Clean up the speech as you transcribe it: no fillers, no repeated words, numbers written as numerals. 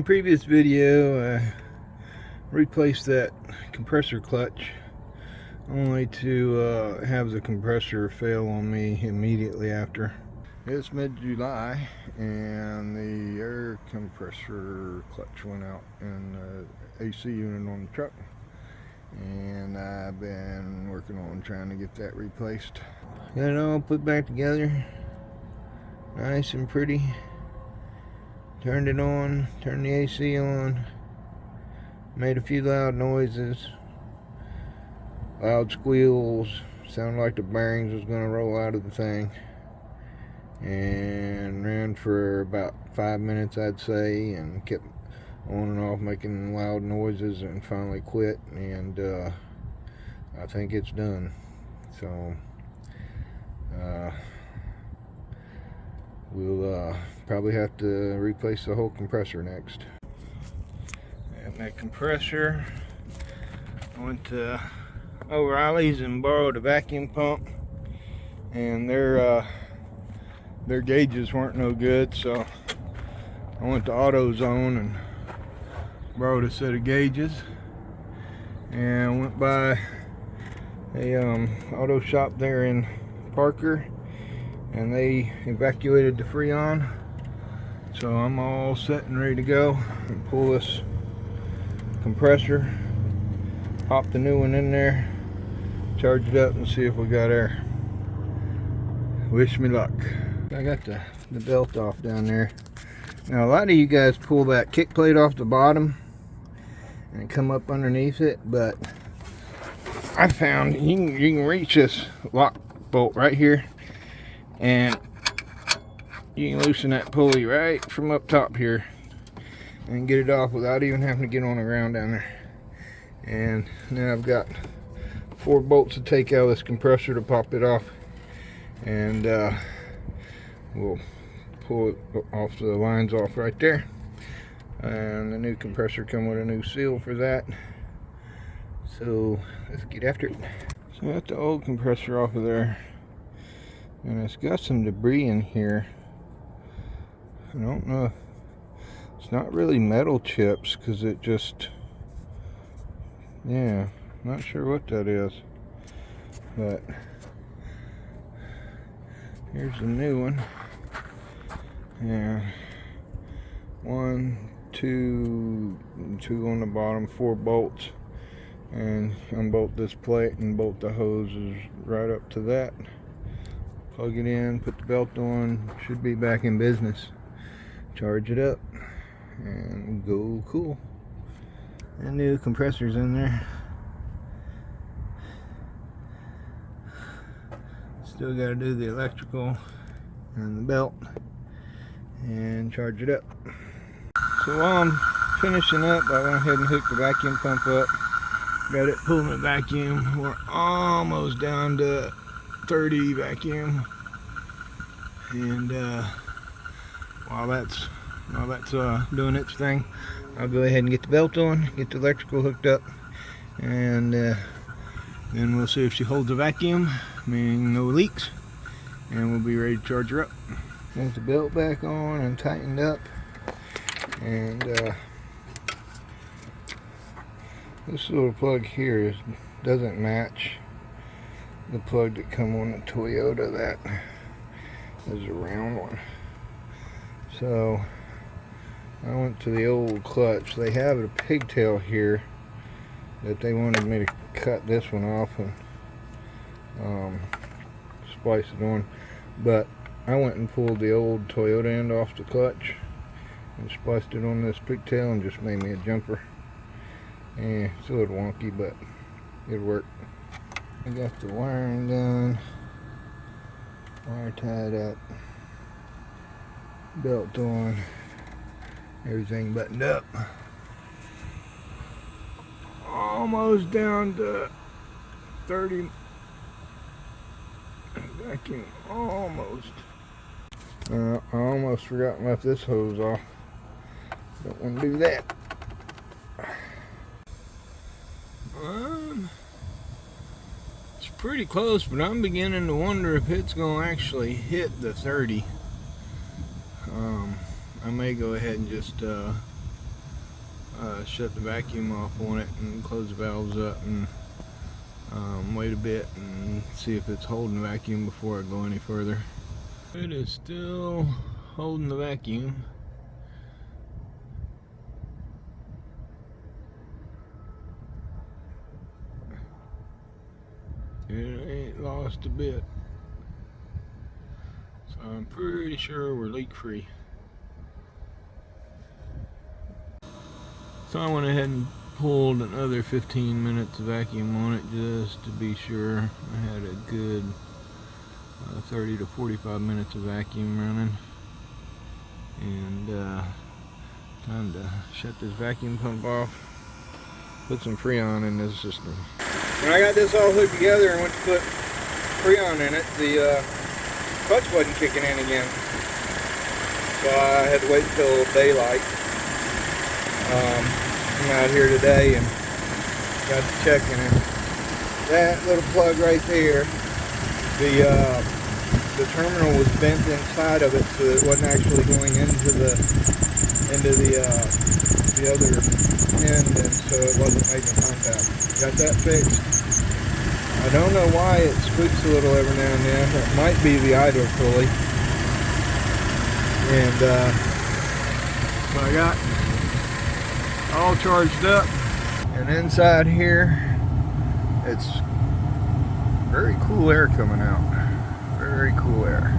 the previous video, I replaced that compressor clutch only to have the compressor fail on me immediately after. It's mid-July and the air compressor clutch went out in the AC unit on the truck, and I've been working on trying to get that replaced. Got it all put back together, nice and pretty. Turned it on, turned the AC on, made a few loud noises, loud squeals, sounded like the bearings was going to roll out of the thing, and ran for about 5 minutes, I'd say, and kept on and off making loud noises, and finally quit. And I think it's done. So we'll probably have to replace the whole compressor next. And that compressor, I went to O'Reilly's and borrowed a vacuum pump, and their gauges weren't no good, so I went to AutoZone and borrowed a set of gauges, and went by a auto shop there in Parker, and they evacuated the Freon. So I'm all set and ready to go and pull this compressor, pop the new one in there, charge it up, and see if we got air. Wish me luck. I got the belt off down there. Now a lot of you guys pull that kick plate off the bottom and come up underneath it, but I found you can reach this lock bolt right here, and you can loosen that pulley right from up top here and get it off without even having to get on the ground down there. And now I've got 4 bolts to take out of this compressor to pop it off, and we'll pull it off, the lines off right there. And the new compressor come with a new seal for that. So let's get after it. So I got the old compressor off of there, and it's got some debris in here. I don't know, it's not really metal chips, because it just, yeah, not sure what that is. But here's the new one. Yeah, 1, 2 on the bottom, 4 bolts, and unbolt this plate and bolt the hoses right up to that. Plug it in, put the belt on, should be back in business. Charge it up and go cool. And new compressors in there. Still got to do the electrical and the belt and charge it up. So while I'm finishing up, I went ahead and hooked the vacuum pump up. Got it pulling the vacuum. We're almost down to 30 vacuum, and while that's doing its thing, I'll go ahead and get the belt on, get the electrical hooked up, and then we'll see if she holds the vacuum, meaning no leaks, and we'll be ready to charge her up. Got the belt back on and tightened up, and this little plug here doesn't match the plug that come on the Toyota. That is a round one. So I went to the old clutch. They have a pigtail here that they wanted me to cut this one off and splice it on, but I went and pulled the old Toyota end off the clutch and spliced it on this pigtail, and just made me a jumper. And it's a little wonky, but it worked. I got the wiring done, wire tied up, belt on, everything buttoned up. Almost down to 30 vacuum, almost. I almost forgot and left this hose off. Don't want to do that. It's pretty close, but I'm beginning to wonder if it's going to actually hit the 30. I may go ahead and just shut the vacuum off on it and close the valves up and wait a bit and see if it's holding the vacuum before I go any further. It is still holding the vacuum. It ain't lost a bit. So I'm pretty sure we're leak free. So I went ahead and pulled another 15 minutes of vacuum on it just to be sure. I had a good 30 to 45 minutes of vacuum running. And time to shut this vacuum pump off. Put some Freon in this system. When I got this all hooked together and went to put Freon in it, the clutch wasn't kicking in again. So I had to wait till daylight. I'm out here today and got to checking it. That little plug right there, the terminal was bent inside of it, so it wasn't actually going into the other end, and so it wasn't making contact. Got that fixed. I don't know why it squeaks a little every now and then. It might be the idler pulley. And so I got all charged up, and inside here it's very cool air coming out. Very cool air.